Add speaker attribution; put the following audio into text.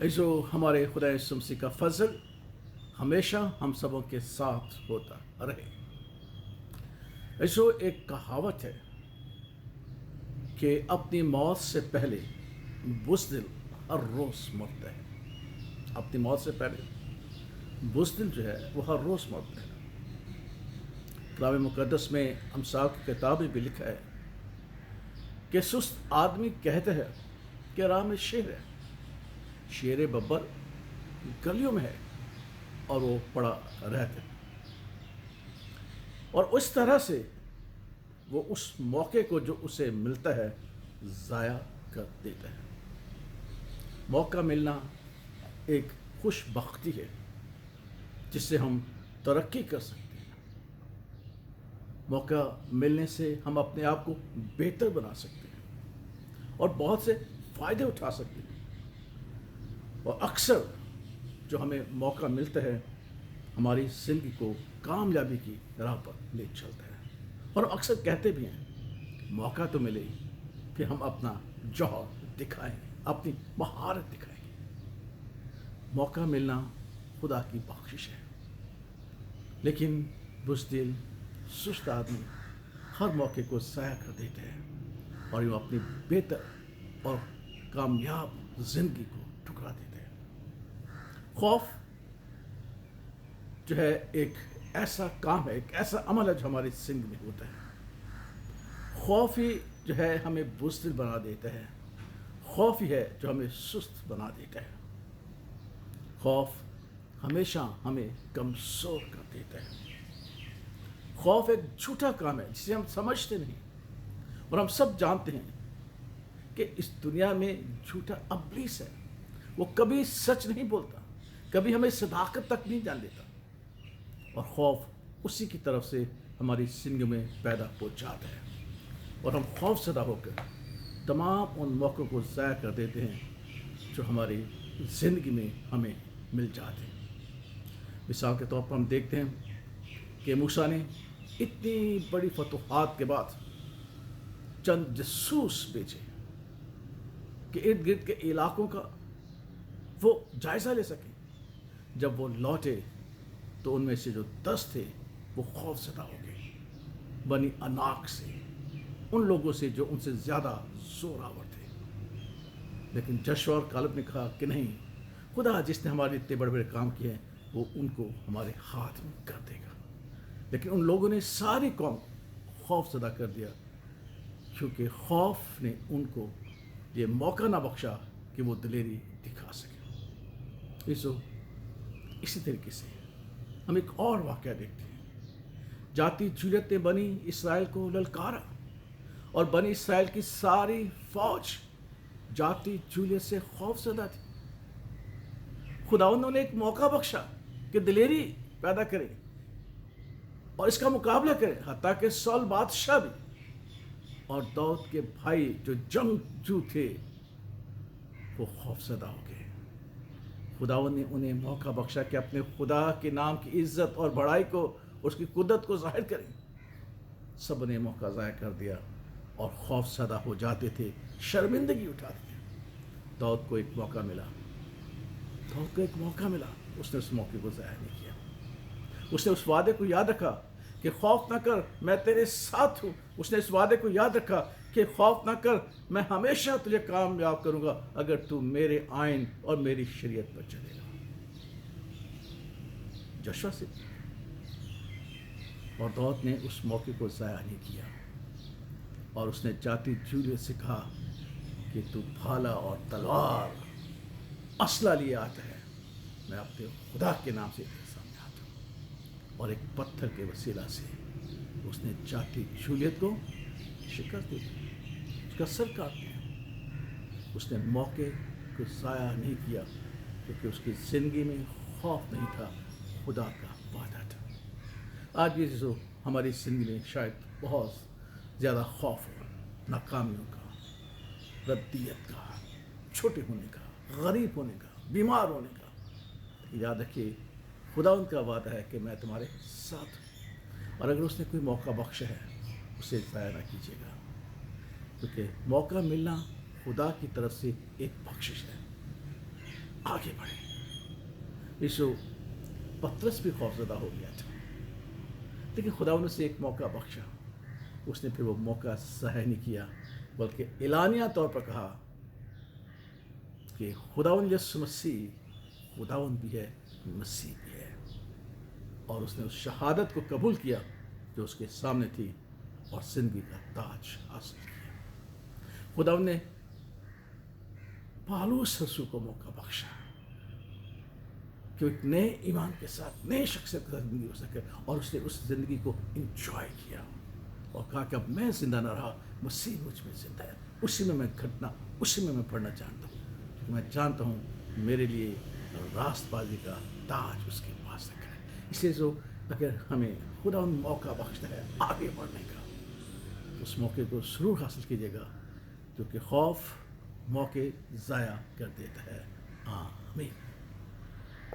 Speaker 1: जो हमारे खुदा यीशु मसीह का फजल हमेशा हम सबों के साथ होता रहे। जो एक कहावत है कि अपनी मौत से पहले बुज़दिल हर रोज़ मरता है। अपनी मौत से पहले बुज़दिल जो है वो हर रोज़ मरता है। कलाम मुक़द्दस में अमसाल की किताब में भी लिखा है कि सुस्त आदमी कहते हैं कि राह में शेर है, शेर बब्बर गलियों में है और वो पड़ा रहता है। और उस तरह से वो उस मौके को जो उसे मिलता है ज़ाया कर देता है। मौका मिलना एक खुशबख्ती है जिससे हम तरक्की कर सकते हैं। मौका मिलने से हम अपने आप को बेहतर बना सकते हैं और बहुत से फ़ायदे उठा सकते हैं। और अक्सर जो हमें मौका मिलता है हमारी ज़िंदगी को कामयाबी की राह पर ले चलता है। और अक्सर कहते भी हैं मौका तो मिले फिर हम अपना जौहर दिखाएं, अपनी महारत दिखाएंगे। मौका मिलना खुदा की बख्शिश है, लेकिन बुज़दिल सुस्त आदमी हर मौके को ज़ाया कर देते हैं और यूँ अपनी बेहतर और कामयाब ज़िंदगी को ठुकरा देते हैं। खौफ जो है एक ऐसा काम है, एक ऐसा अमल है जो हमारी ज़िंदगी में होता है। खौफ ही जो है हमें बुज़दिल बना देता है। खौफ ही है जो हमें सुस्त बना देता है। खौफ हमेशा हमें कमज़ोर कर देता है। खौफ एक झूठा काम है जिसे हम समझते नहीं और हम सब जानते हैं कि इस दुनिया में झूठा इब्लीस है। वो कभी सच नहीं बोलता, कभी हमें सदाकत तक नहीं जान देता। और खौफ उसी की तरफ से हमारी ज़िंदगी में पैदा हो जाता है और हम खौफज़दा होकर तमाम उन मौक़ों को ज़ाया कर देते हैं जो हमारी ज़िंदगी में हमें मिल जाते हैं। मिसाल के तौर पर हम देखते हैं कि मूसा ने इतनी बड़ी फतूहात के बाद चंद जासूस भेजे कि इर्द गिर्द के इलाकों का वो जायज़ा ले सकें। जब वो लौटे तो उनमें से जो 10 थे वो खौफज़दा हो गए बनी अनाक से, उन लोगों से जो उनसे ज़्यादा ज़ोरावर थे। लेकिन जशुआ और कालेब ने कहा कि नहीं, खुदा जिसने हमारे इतने बड़े बड़े काम किए हैं वो उनको हमारे हाथ में कर देगा। लेकिन उन लोगों ने सारी कौम खौफज़दा कर दिया क्योंकि खौफ ने उनको ये मौका ना बख्शा कि वो दिलेरी दिखा सके। इसी तरीके से हम एक और वाक़या देखते हैं। जाती जूलियत ने बनी इसराइल को ललकारा और बनी इसराइल की सारी फौज जाती जूलियत से खौफज़दा थी। खुदावंद ने एक मौका बख्शा कि दिलेरी पैदा करें और इसका मुकाबला करें। हत्ता कि सौल बादशाह भी और दाऊद के भाई जो जंगजू थे वो खौफज़दा हो गए। खुदावंद ने उन्हें मौका बख्शा कि अपने खुदा के नाम की इज्जत और बड़ाई को, उसकी कुदरत को जाहिर करें। सब ने मौका ज़ाया कर दिया और खौफज़दा हो जाते थे, शर्मिंदगी उठाते थे। दाऊद को एक मौका मिला, उसने उस मौके को ज़ाया नहीं किया। उसने उस वादे को याद रखा कि खौफ ना कर, मैं तेरे साथ हूँ। उसने इस वादे को याद रखा कि खौफ ना कर, मैं हमेशा तुझे कामयाब करूँगा अगर तू मेरे आइन और मेरी शरीयत पर चलेगा। जशुआ से और दाऊद ने उस मौके को ज़ाया नहीं किया और उसने जाती जूलियत से कहा कि तू भाला और तलवार असला लिए आता है, मैं अपने खुदा के नाम से तेरे सामने आता हूँ। और एक पत्थर के वसीला से उसने जाती जूलियत को शिकस्त दी, उसका सर काट दिया। उसने मौके को ज़ाया नहीं किया क्योंकि उसकी ज़िंदगी में खौफ नहीं था, खुदा का वादा था। आज भी जो हमारी ज़िंदगी में शायद बहुत ज़्यादा खौफ हो, नाकामियों का, रद्दियत का, छोटे होने का, गरीब होने का, बीमार होने का, याद रखिए खुदा उनका वादा है कि मैं तुम्हारे साथ हूँ। और अगर उसने कोई मौका बख्शा है उसे ज़ाया ना कीजिएगा क्योंकि मौका मिलना खुदा की तरफ से एक बख्शिश है। आगे बढ़े। यीशु पतरस भी खौफजदा हो गया था, लेकिन खुदा ने उसे एक मौका बख्शा। उसने फिर वो मौका ज़ाहिर नहीं किया, बल्कि एलानिया तौर पर कहा कि खुदावंद यीशु मसीह खुदावंद भी है, मसीह भी है। और उसने उस शहादत को कबूल किया जो उसके सामने थी और ज़िंदगी का ताज हासिल किया। खुदावंद ने पालूस रसूल को मौका बख्शा कि एक नए ईमान के साथ, नए शख्सियत के साथ ज़िंदगी हो सके, और उसने उस ज़िंदगी को इंजॉय किया और कहा कि अब मैं ज़िंदा न रहा, मसीह मुझ में ज़िंदा है। उसी में मैं घटना, उसी में मैं पढ़ना चाहता हूँ, क्योंकि मैं जानता हूँ मेरे लिए रास्तबाजी का ताज उसके पास रखा है। इसलिए जो अगर हमें खुदा उन मौका बख्शता है आगे बढ़ने का, उस मौके को ज़रूर हासिल कीजिएगा, क्योंकि खौफ मौके ज़ाया कर देता है। आमीन।